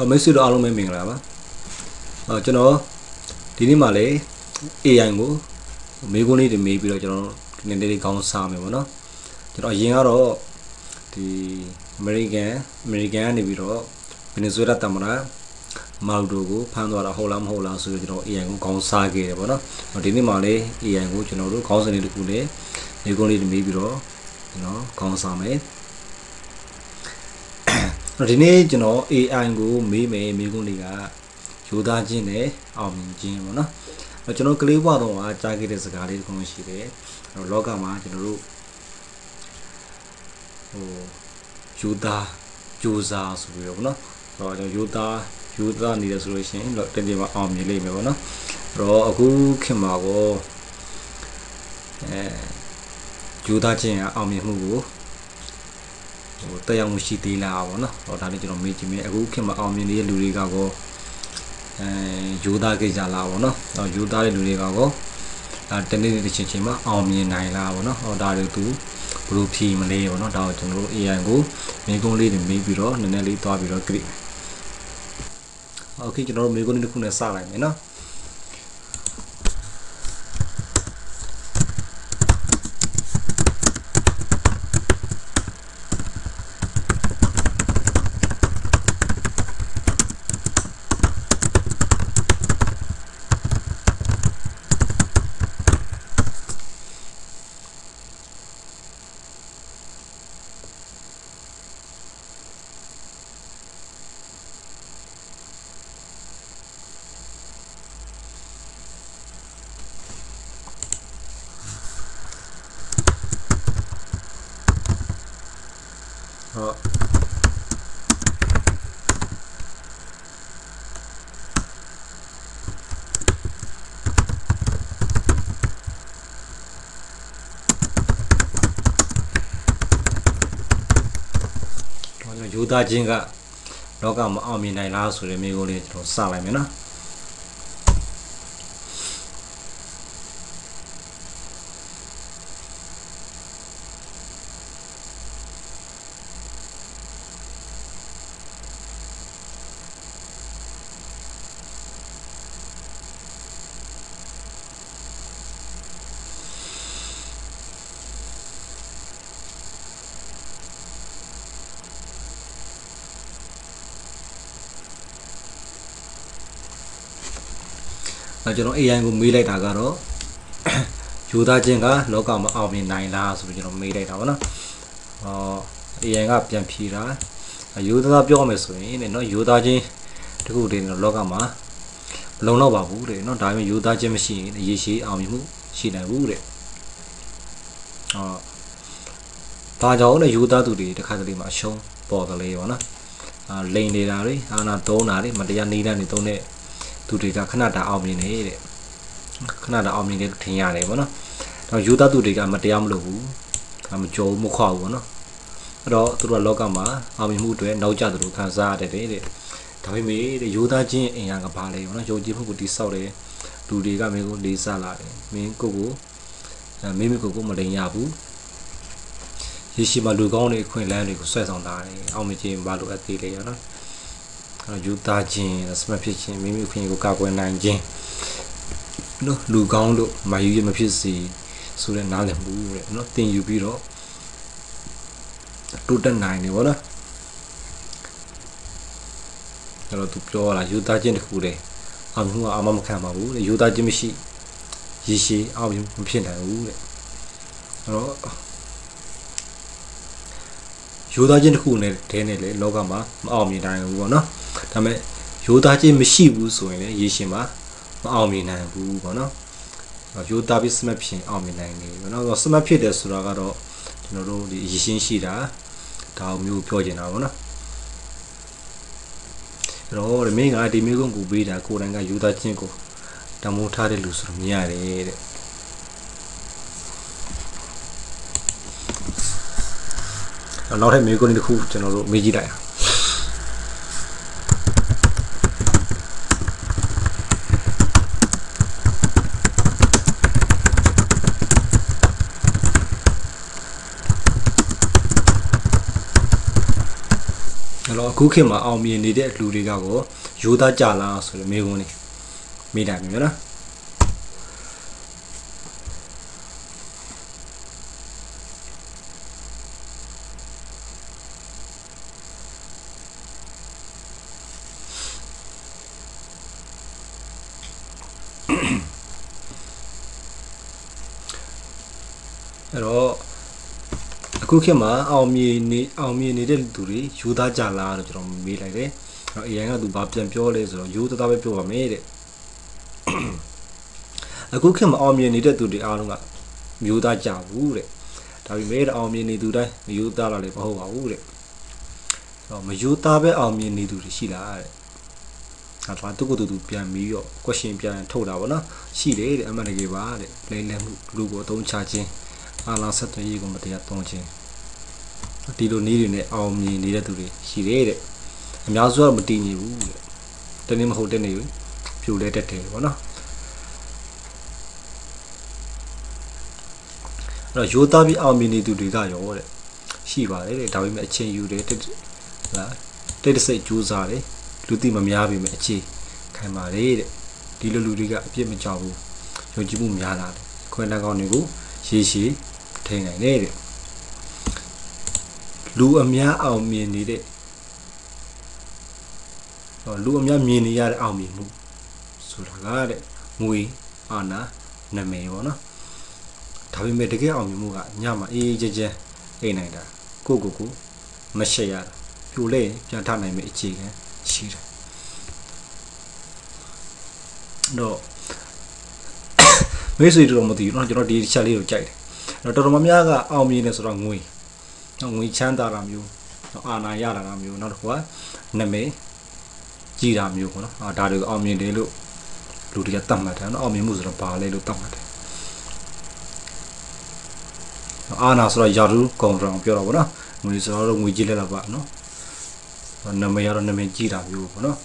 မိတ်ဆွေတို့အားလုံးပဲမင်္ဂလာပါကျွန်တော်ဒီနေ့မှလည်း AI ကိုမေးခွန်းလေးတွေမေးပြီးတော့ကျွန်တော်ဒီနေ့လေးကောင်းစားမယ်ပေါ့နော်ကျွန်တော်အရင်ကတော့ဒီ American ကနေပြီးတော့ Venezuela တမန်မာဒိုကိုဖမ်းသွားတာဟုတ်လားမဟုတ်လားဆိုပြီးကျွန်တော် AI ကိုကောင်းစားခဲ့တယ်ပေါ့နော်ဒီနေ့မှလည်း AI ကိုကျွန်တော်တို့ခေါင်းစဉ်လေးတစ်ခုနဲ့မေးခွန်းလေးတွေမေးပြီးတော့ကျွန်တော်ကောင်းစားမယ်ဒီနေ့ကျွန်တော် AI ကိုမေးမယ်မေးခွန်းတွေကရိုးသားခြင်းနဲ့အောင်မြင်ခြင်းပေါ့နော်ကျွန်တော်ကလေးဘွားတော့ကြားခဲ့တဲ့စကားလေးတစ်ခုရှိတယ်လောကမှာကျွန်တော်တို့ရိုးသားကြိုးစားဆိုပြီးတော့ပေါ့နော်ရိုးသားနေတယ်ဆိုလို့ရှိရင်တော့တင်မှာအောင်မြင်လိမ့်မယ်ပေါ့နော်တော့အခုခင်မှာကိုရိုးသားခြင်းအောင်မြင်မှုကိုတက်ရောက်မှုရှိသေးလားပေါ့နော်ဒါလေးကျွန်တော်မေးကြည့်မယ်အခုခင်မှာအောင်မြင်နေတဲ့လူတွေကကောယူသားကြကြလားပေါ့နော်ယူသားတဲ့လူတွေကကောတနေ့နေ့တစ်ချိန်မှာအောင်မြင်နိုင်လားပေါ့နော်ဒါတွေသူဘလို့ဖြီးမလဲပေါ့နော်ဒါကိုကျွန်တော်တို့ AI ကိုမေးခွန်းလေးတွေမေးပြီးတော့နည်းနည်းလေးသွားပြီးတော့ click โอเคကျွန်တော်တို့မေးခွန်းလေးတစ်ခုနဲ့စလိုက်မယ်နော်ယူသားခြင်းကလောကမှာအောင်မြင်နိုင်လားဆိုတဲ့မေးခွန်းလေးကျွန်တော်စလိုက်မယ်နော်ကျွန်တော် AI ကိုမေးလိုက်တာကတော့ယူသားခြင်းကလောကမှာအောင်မြင်နိုင်လားဆိုပြီးကျွန်တော်မေးလိုက်တာပေါ့နော်AI ကပြန်ဖြေတာယူသားပြောမယ်ဆိုရင်เนาะယူသားခြင်းတခုတည်းလောကမှာမလုံတော့ပါဘူးတဲ့เนาะဒါပေမဲ့ယူသားခြင်းမရှိရင်ရေရှည်အောင်မြင်မှုရှိနိုင်ဘူးတဲ့ဘာကြောင့်လဲယူသားသူတွေတစ်ခါတလေမှာအရှုံးပေါ်တယ်လေပေါ့နော်လိန်နေတာတွေအာနာသုံးတာတွေမတရားနေတတ်နေသုံးတဲ့သူတွေကခဏတာအောင်မြင်နေတဲ့ခဏတာအောင်မြင်တဲ့ထင်ရတယ်ပေါ့နော်တော့ယူသားသူတွေကမတရားမလုပ်ဘူးမကြော်မခွာဘူးပေါ့နော်အဲ့တော့သူတို့ကလောကမှာအောင်မြင်မှုတွေနောက်ကျတယ်လို့ခံစားရတယ်တဲ့ဒါပေမဲ့ယူသားချင်းအင်အားကဘာလဲပေါ့နော်ယုံကြည်မှုကိုတိဆောက်တယ်လူတွေကမင်းကိုလေးစားလာတယ်မင်းကိုမင်းကိုမလိန်ရဘူးရေရှိမှလူကောင်းတွေအခွင့်အလမ်းတွေကိုဆွဲဆောင်တာတယ်အောင်မြင်ခြင်းဘာလို့အသေးလဲနော်ယူသားခြင်းစမဖြစ်ခြင်းမိမိခွင့်ကိုကာကွယ်နိုင်ခြင်းနော်လူကောင်းတို့မယူရမဖြစ်စီဆိုတဲ့နားလည်မှုတဲ့နော်သင်ယူပြီးတော့တိုးတက်နိုင်တယ်ဗောနော်အဲ့တော့သူပြောလာယူသားခြင်းတခုတည်းအောင်မှုအာမခံပါဘူးတဲ့ယူသားခြင်းမရှိရည်ရှိအောင်မဖြစ်နိုင်ဘူးတဲ့အဲ့တော့ယူသားခြင်းတခုနဲ့တဲနဲ့လေလောကမှာမအောင်မြင်နိုင်ဘူးဗောနော်ဒါပေမဲ့ရိုးသားခြင်းမရှိဘူးဆိုရင်လည်းရေရှင်မှာမအောင်မြင်နိုင်ဘူးပေါ့နော်ရိုးသားပြီးစမတ်ဖြစ်အောင်မြင်နိုင်တယ်ပေါ့နော်စမတ်ဖြစ်တယ်ဆိုတာကတော့ကျွန်တော်တို့ဒီရေရှင်ရှိတာဒါမျိုးပြောချင်တာပေါ့နော်အဲ့တော့ဒီမင်းကဒီမျိုးကိုပေးတာကိုယ်တိုင်ကရိုးသားခြင်းကိုတမိုးထားတဲ့လူဆိုတော့မြင်ရတယ်တဲ့နောက်ထပ်မျိုးကိုတစ်ခုကျွန်တော်တို့မေးကြည့်လိုက် အဲ့တော့အခုခေတ်မှာအောင်မြင်နေတဲ့လူတွေကကိုရိုးသားကြလားဆိုတော့မေးခွန်းလေးမေးတိုင်းပြီနော်အဲ့တော့အခုခေတ်မှာအောင်မြင်နေတဲ့လူတွေယူသားကြလားလို့ကျွန်တော်မေးလိုက်တယ်။အဲ့ AI ကသူဘာပြန်ပြောလဲဆိုတော့ယူသားပဲပြောပါမယ်တဲ့။အခုခေတ်မှာအောင်မြင်နေတဲ့သူတွေအားလုံးကယူသားကြဘူးတဲ့။ဒါပေမဲ့အောင်မြင်နေသူတိုင်းမယူသားလာလည်းမဟုတ်ပါဘူးတဲ့။အဲ့တော့မယူသားပဲအောင်မြင်နေသူတွေရှိလားတဲ့။အဲ့ဒါသူကသူပြန်ပြီးတော့ question ပြန်ထုတ်တာပေါ့နော်။ရှိတယ်တဲ့အမှန်တကယ်ပါတဲ့။လိမ့်လည်မှုလူကိုအသုံးချခြင်းအာလာဆက်သွယ်ရေးကိုမတရားသုံးခြင်းဒီလိုနည်းတွေနဲ့အောင်မြင်နေတဲ့သူတွေရှိတယ်တဲ့အများစုကမတည်ငြိမ်ဘူးတဲ့တနေ့မဟုတ်တဲ့နေ့ပြိုလဲတတ်တယ်ပေါ့နော်အဲ့တော့ရိုးသားပြီးအောင်မြင်နေသူတွေကရောတဲ့ရှိပါတယ်တဲ့ဒါပေမဲ့အချိန်ယူတယ်တိတ်စိတ်ကြိုးစားတယ်လူသိမများပေမဲ့အခြေခံပါတယ်တဲ့ဒီလိုလူတွေကအပြစ်မကြောက်ဘူးယုံကြည်မှုများလာတယ်ခွင့်လန်းကောင်းတွေကိုရေရှည်ထိန်နိုင်တဲ့လူအများအောင်မြင်နေတဲ့လူအများမြင်နေရတဲ့အောင်မြင်မှုဆိုတာကတဲ့ငွေအာဏာနာမည်ပေါ့နော်ဒါပေမဲ့တကယ်အောင်မြင်မှုကညမှာအေးကြဲအိမ်နိုင်တာကိုမရှက်ရတာပြိုလဲပြန်ထနိုင်မယ့်အခြေခံရှိတယ်တော့မိတ်ဆွေတို့မသိဘူးเนาะကျွန်တော်ဒီချက်လေးကိုကြိုက်တယ်အဲ့တော့တော်တော်များများကအောင်မြင်နေဆိုတော့ငွေချမ်းသာတာမျိုးအာဏာရတာမျိုးနောက်တစ်ခုကနာမည်ကြီးတာမျိုးပေါ့နော်ဒါတွေကိုအောင်မြင်တယ်လို့လူတွေကသတ်မှတ်တယ်နော်အောင်မြင်မှုဆိုတော့ဘာလဲလို့သတ်မှတ်တယ်အာဏာဆိုတော့ယာရုကောင်တောင်ပြောတော့ဗောနော်ငွေဆိုတော့ငွေကြီးလက်လာပါနော်နာမည်ရတော့နာမည်ကြီးတာမျိုးပေါ့နော်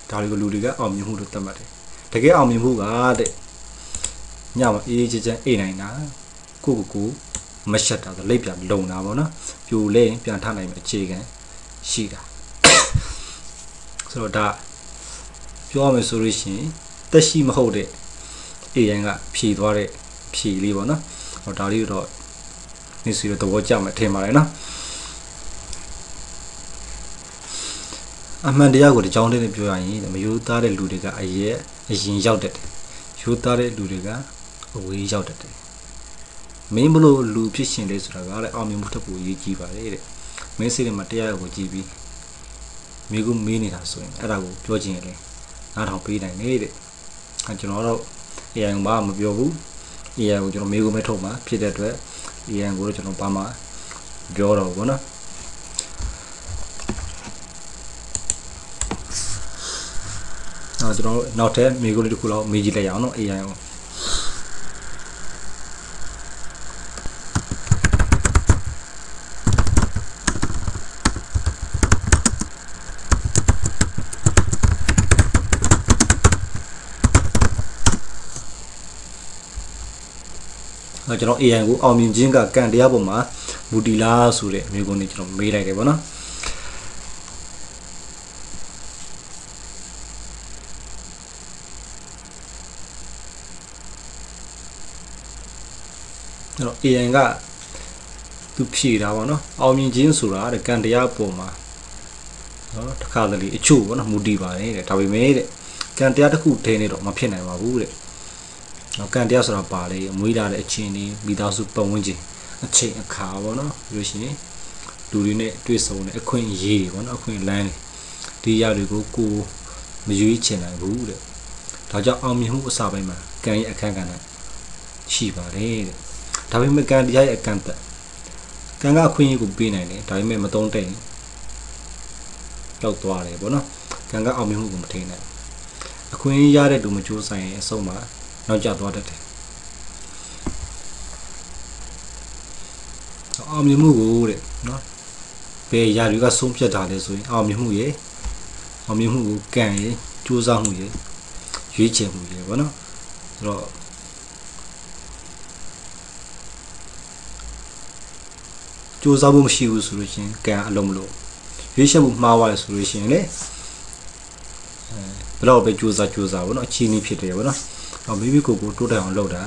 ဒါတွေကိုလူတွေကအောင်မြင်မှုလို့သတ်မှတ်တယ်တကယ်အောင်မြင်မှုကတဲ့ညမှာအေးချမ်းအိမ်နိုင်တာကိုမရှက်တာဆိုလိပ်ပြန်လုံတာပေါ့နော်ပြိုလဲပြန်ထနိုင်မယ့်အခြေခံရှိတာဆိုတော့ဒါပြောရမယ်ဆိုလို့ရှိရင်တက်ရှိမဟုတ်တဲ့ AI ကဖြေသွားတဲ့ဖြေလေးပေါ့နော်ဟောဒါလေးတော့နေစီတော့သဘောကျမယ်ထင်ပါတယ်နော်အမှန်တရားကိုဒီကြောင်းလေးနဲ့ပြောရရင်မယူသားတဲ့လူတွေကအရင်ရောက်တတ်တယ်ယူသားတဲ့လူတွေကအဝေးရောက်တတ်တယ်မင်းဘလို့လူဖြစ်ရှင်လဲဆိုတာကလည်းအောင်မြင်မှုတစ်ခုအရေးကြီးပါတယ်တဲ့မင်းစိတ်ထဲမှာတရားကိုကြည့်ပြီးမိကူမေးနေတာဆိုရင်အဲ့ဒါကိုပြောချင်ရတယ်နားထောင်ပေးနိုင်နေတဲ့ကျွန်တော်တော့ AI ကိုဘာမှမပြောဘူး AI ကိုကျွန်တော်မေးကူမဲထုတ်မှာဖြစ်တဲ့အတွက် AI ကိုတော့ကျွန်တော်ဘာမှပြောတော့ဘောနော်ကျွန်တော်နောက်ထပ်မေးကူလေးတစ်ခုလောက်မေးကြည့်လိုက်ရအောင်နော် AI ကိုကျွန်တော် AI ကိုအောင်မြင်ခြင်းကကံတရားပေါ်မှာမူတည်လားဆိုတဲ့မျိုးကုန်နေကျွန်တော်မေးလိုက်တယ်ဗောနော်အဲ့တော့ AI ကသူဖြေတာဗောနော်အောင်မြင်ခြင်းဆိုတာတဲ့ကံတရားပေါ်မှာနော်တစ်ခါတလေအချို့ဗောနော်မူတည်ပါတယ်တဲ့ဒါပေမဲ့တဲ့ကံတရားတစ်ခုတည်းနဲ့တော့မဖြစ်နိုင်ပါဘူးတဲ့ကံတရားဆိုတာပါလေမွေးလာတဲ့အချင်းတွေမိသားစုပတ်ဝန်းကျင်အချိန်အခါပေါ့နော်ပြီးလို့ရှိရင်လူတွေနဲ့တွေ့ဆုံတဲ့အခွင့်အရေးပေါ့နော်အခွင့်အလမ်းတွေဒီရတွေကိုကိုမရွေးချယ်နိုင်ဘူးတဲ့ဒါကြောင့်အောင်မြင်မှုအစပိုင်းမှာကံရဲ့အခန်းကဏ္ဍရှိပါတယ်တဲ့ဒါပေမဲ့ကံတရားရဲ့အကန့်အသတ်ကံကအခွင့်အရေးကိုပေးနိုင်တယ်ဒါပေမဲ့မတုံးတဲ့ရောက်သွားတယ်ပေါ့နော်ကံကအောင်မြင်မှုကိုမထိန်းနိုင်အခွင့်အရေးရတဲ့လူမကြိုးစားရင်အဆုံးမှာနောက်ကျသွားတတ်တယ်အောင်မြင်မှုကိုတဲ့နော်ဘယ်ຢာတွေကဆုံးဖြတ်တာလဲဆိုရင်အောင်မြင်မှုကိုကံရဲ့ကြိုးစားမှုရဲ့ရွေးချယ်မှုရဲ့ဗောနော်ဆိုတော့ကြိုးစားဖို့မရှိဘူးဆိုလို့ချင်းကံအလုံးမလို့ ရွေးချယ်မှုမှားသွားတယ်ဆိုလို့ရှိရင်လေဘယ်တော့ပဲကြိုးစားပေါ့နော်အချင်းကြီးဖြစ်တယ်ပေါ့နော်မိမိကိုယ်ကိုတိုးတက်အောင်လုပ်တာ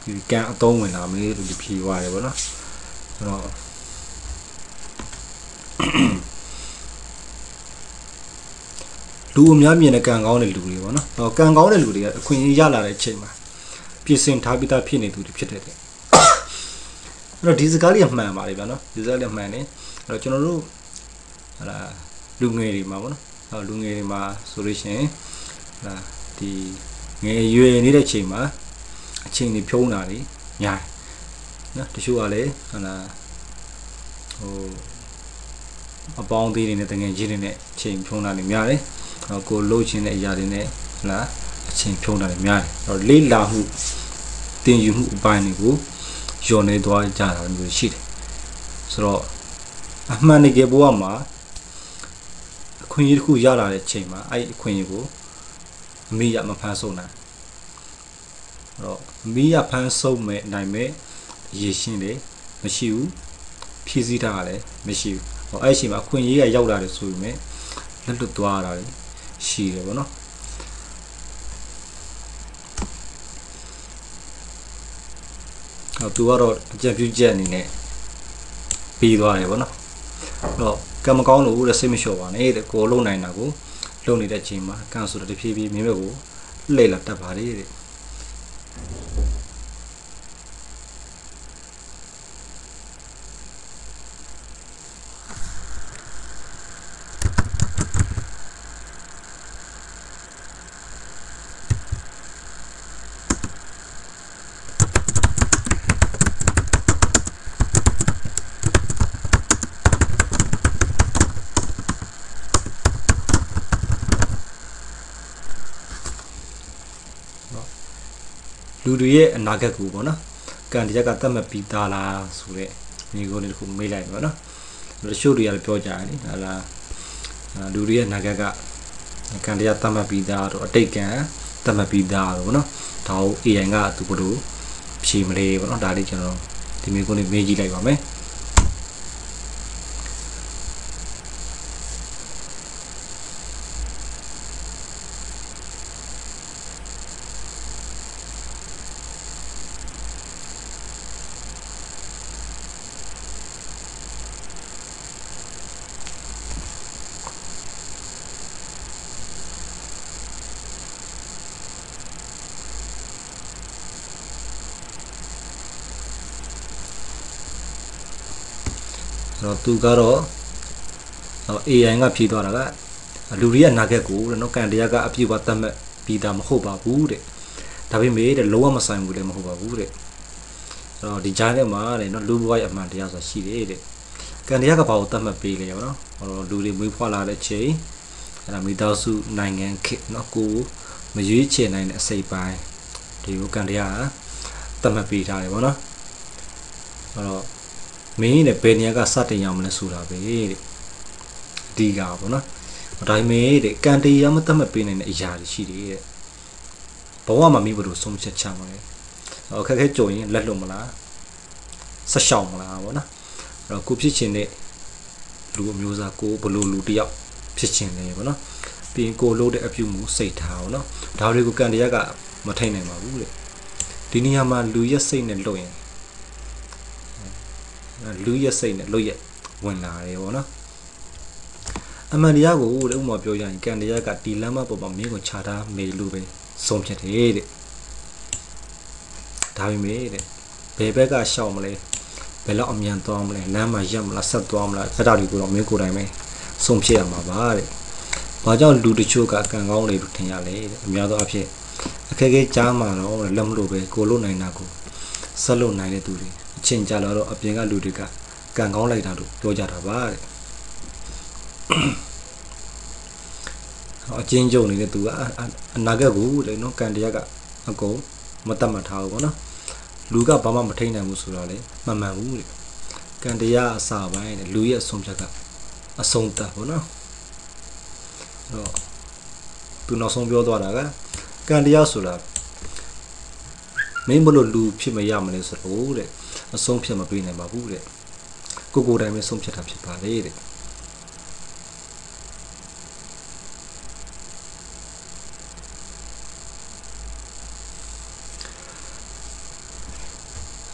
ဒီကံအသုံးဝင်လာမယ်လို့ဖြေသွားတယ်ပေါ့နော်အဲ့တော့လူအများမြင်တဲ့ကံကောင်းတဲ့လူတွေပေါ့နော်ကံကောင်းတဲ့လူတွေကအခွင့်အရေးရလာတဲ့အချိန်မှာပြင်ဆင်ထားပြီးသားဖြစ်နေသူတွေဖြစ်တဲ့အဲ့တော့ဒီစကားလေးကမှန်ပါတယ်ဗျာနော်ဒီစကားလေးမှန်တယ်အဲ့တော့ကျွန်တော်တို့ဟာလာလူငယ်တွေမှာပေါ့နော်လူငယ်တွေမှာဆိုလို့ရှိရင်ဟာဒီငယ်ရွယ်နေတဲ့ချိန်မှာအချိန်တွေဖြုံးတာတွေများတယ်နော်တချို့ကလည်းဟာလာအပေါင်းသေးတွေနဲ့တငယ်ချင်းတွေနဲ့အချိန်ဖြုံးတာတွေများတယ်ကိုလှုပ်ချင်တဲ့အရာတွေနဲ့ဟာလာအချိန်ဖြုံးတာတွေများတယ်အဲ့တော့လေးလာမှုတင်ယူမှုအပိုင်းတွေကိုညှော်နေသွားကြတာမျိုးရှိတယ်ဆိုတော့အမှန်တကယ်ဘဝမှာအခွင့်အရေးတစ်ခုရလာတဲ့အချိန်မှာအဲ့အခွင့်အရေးကိုအမိရမဖန်ဆုံးနိုင်အဲ့တော့အမိရဖန်ဆုံးမဲ့နိုင်မဲ့ရည်ရှင်းတယ်မရှိဘူးဖြည့်ဆည်းထားရတယ်မရှိဘူးဟောအဲ့အချိန်မှာအခွင့်အရေးကရောက်လာတယ်ဆိုပေမဲ့လက်လွတ်သွားတာရှိတယ်ပေါ့နော်သူကတော့အကြံပြုချက်အနေနဲ့ပြီးသွားတယ်ဗောနော်တော့ကံမကောင်းလို့တဲ့စိတ်မလျှော့ပါနဲ့တဲ့ကိုလုံနိုင်တာကိုလုံနေတဲ့အချိန်မှာကံဆိုတဲ့တဖြည်းဖြည်းမင်းဘက်ကိုလှည့်လာတတ်ပါလေတဲ့လူတွေရဲ့အနာဂတ်ကိုပေါ့နော်ကံတရားကတတ်မှတ်ပြီးသားလားဆိုတဲ့ညီကိုလေးတစ်ခုမေးလိုက်ပါနော်တချို့တွေကလည်းပြောကြတယ်လေဟာလားလူတွေရဲ့အနာဂတ်ကကံတရားတတ်မှတ်ပြီးသားတော့အတိတ်ကံတတ်မှတ်ပြီးသားတော့ပေါ့နော်ဒါကို AI ကသူဘယ်လိုဖြေမလဲပေါ့နော်ဒါလေးကျွန်တော်ဒီမျိုးကိုလေးမေးကြည့်လိုက်ပါမယ်တော့သူကတော့ AI ကဖြေသွားတာကလူတွေရဲ့နာဂတ်ကိုတဲ့နော်ကံတရားကအပြည့်အဝသတ်မှတ်ပြီးတာမဟုတ်ပါဘူးတဲ့ဒါပေမဲ့တဲ့လုံးဝမဆိုင်ဘူးလည်းမဟုတ်ပါဘူးတဲ့အဲ့တော့ဒီကြားထဲမှာတဲ့နော်လူဘဝရဲ့အမှန်တရားဆိုတာရှိတယ်တဲ့ကံတရားကဘာကိုသတ်မှတ်ပေးလဲပေါ့နော်ဟောလူတွေမွေးဖွားလာတဲ့ချိန်အဲ့ဒါမိသားစုနိုင်ငံခေတ်နော်ကိုမရွေးချယ်နိုင်တဲ့အစိပ်ပိုင်းဒီကိုကံတရားသတ်မှတ်ပေးထားတယ်ပေါ့နော်အဲ့တော့မင်းနဲ့ဘယ်နေရာကစတင်ရမလဲဆိုတာပဲတဲ့ဒီကပေါ့နော်ဒါပေမဲ့တဲ့ကံတရားမသတ်မှတ်ပေးနိုင်တဲ့အရာတွေရှိတယ်တဲ့ဘဝမှာမိဘတို့ဆုံးဖြတ်ချမှာလေခက်ခဲကြုံရင်လက်လွတ်မလားဆက်ရှောင်မလားပေါ့နော်အဲ့တော့ကိုဖြစ်ချင်တဲ့လူအမျိုးသားကိုဘလို့လူတယောက်ဖြစ်ချင်တယ်ပေါ့နော်ပြီးရင်ကိုလို့တဲ့အပြုမှုစိတ်ထားပေါ့နော်ဒါတွေကိုကံတရားကမထိန်နိုင်ပါဘူးတဲ့ဒီနေရာမှာလူရဲ့စိတ်နဲ့လွတ်ရင်လူရဲ့စိတ်နဲ့လွတ်ရဲ့ဝင်လာတယ်ပေါ့နော်အမှန်တရားကိုဥပမာပြောရရင်ကံတရားကဒီလမ်းမပေါ်မှာမင်းကိုခြာထားမေလို့ပဲဆုံးဖြတ်တယ်တဲ့ဒါပေမဲ့တဲ့ဘယ်ဘက်ကရှောက်မလဲဘယ်လောက်အမြန်သွားမလဲလမ်းမှာရက်မလားဆက်သွားမလားအဲ့ဒါတွေကိုတော့မင်းကိုယ်တိုင်ပဲဆုံးဖြတ်ရမှာပါတဲ့ဘာကြောင့်လူတချို့ကကံကောင်းလေလို့ထင်ရလဲတဲ့အများသောအားဖြင့်အခက်အခဲကြားမှာတော့လက်မလို့ပဲကိုလို့နိုင်တာကိုဆက်လို့နိုင်တဲ့သူတွေအချင်းကြလာတော့အပြင်ကလူတွေကကံကောင်းလိုက်တာလို့ပြောကြတာပါတဲ့အချင်းကျုံနေတဲ့သူကအနာဂတ်ကိုလေနော်ကံတရားကအကုန်မတတ်မှတ်ထားဘူးပေါ့နော်လူကဘာမှမထိန်နိုင်ဘူးဆိုတော့လေမမှန်ဘူးတဲ့ကံတရားအစာပိုင်းတဲ့လူရဲ့အဆုံးဖြတ်ကအဆုံးသတ်ပေါ့နော်အဲ့တော့သူနောက်ဆုံးပြောသွားတာကကံတရားဆိုတာမင်းဘလို့လူဖြစ်မရမလဲဆိုတော့တဲ့အဆုံးဖြတ်မပေးနိုင်ပါဘူးတဲ့ ကိုတိုင်းပဲဆုံးဖြတ်တာဖြစ်ပါတယ်တဲ့အဲ့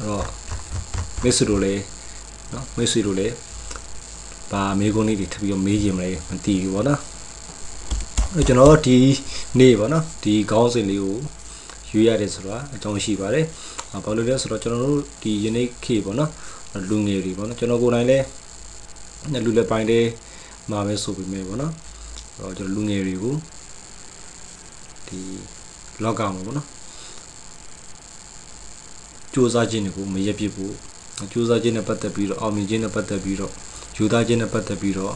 တော့မိတ်ဆွေတို့လည်းနော်မိတ်ဆွေတို့လည်းဘာမေးခွန်းလေးတွေထပ်ပြီးတော့မေးရင်မလဲမသိဘူးပေါ့နော်အဲ့ကျွန်တော်ဒီနေ့ပေါ့နော်ဒီခေါင်းစဉ်လေးကိုရွေးရတယ်ဆိုတာအကြောင်းရှိပါတယ်ဘာလို့လဲဆိုတော့ကျွန်တော်တို့ဒီ unique key ပေါ့နော်လူငယ်တွေပေါ့နော်ကျွန်တော်ကိုယ်တိုင်လည်းလူလက်ပိုင်းတွေမှာပဲဆိုပြီးမယ်ပေါ့နော်အဲ့တော့ကျွန်တော်လူငယ်တွေကိုဒီလောကမှာပေါ့နော်စူးစမ်းခြင်းတွေကိုမရက်ပြစ်ဖို့စူးစမ်းခြင်းနဲ့ပတ်သက်ပြီးတော့အောင်မြင်ခြင်းနဲ့ပတ်သက်ပြီးတော့ယူသားခြင်းနဲ့ပတ်သက်ပြီးတော့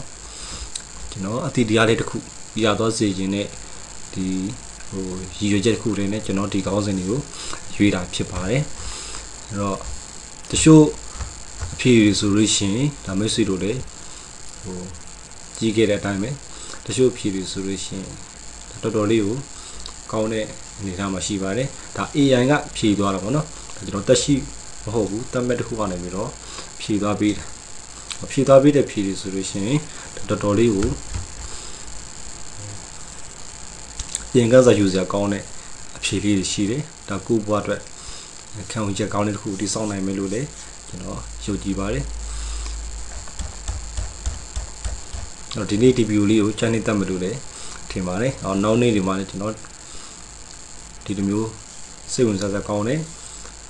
ကျွန်တော်အတိတရားလေးတစ်ခုရသွားစေခြင်းနဲ့ဒီဟိုရည်ရွယ်ချက်တစ်ခုလေးနဲ့ကျွန်တော်ဒီခေါင်းစဉ်တွေကိုရွေးတာဖြစ်ပါတယ်အဲ့တော့တချို့အဖြစ်ဆိုလို့ရှိရင်ဒါမိတ်ဆွေတို့လည်းဟိုကြီးခဲ့တဲ့အတိုင်းပဲတချို့အဖြစ်ဆိုလို့ရှိရင်တော်တော်လေးကိုကောင်းတဲ့အနေအထားမှာရှိပါတယ်ဒါ AI ကဖြည့်သွားတာပေါ့နော်ကျွန်တော်တက်ရှိမဟုတ်ဘူးတတ်မဲ့တစ်ခုကနေပြီးတော့ဖြည့်သွားပြီးဖြည့်သွားပြီးတဲ့ဖြည့်ဆိုလို့ရှိရင်တော်တော်လေးကိုပြင်ကစားယူစရာကောင်းတဲ့အဖြေလေးတွေရှိတယ်ဒါကိုဘွားအတွက်ခံယူချက်ကောင်းတဲ့တစ်ခုတိစောင့်နိုင်မယ်လို့လည်းကျွန်တော်ယုံကြည်ပါတယ်အဲ့တော့ဒီနေ့ဒီဗီဒီယိုလေးကိုချန်နေတတ်မှလို့လည်းထင်ပါတယ်နောက်နေ့တွေမှာလည်းကျွန်တော်ဒီလိုမျိုးစိတ်ဝင်စားစရာကောင်းတဲ့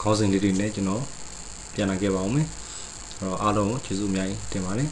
ခေါင်းစဉ်လေးတွေနဲ့ကျွန်တော်ပြန်လာခဲ့ပါအောင်မယ်အဲ့တော့အားလုံးကျေးဇူးအများကြီးတင်ပါတယ်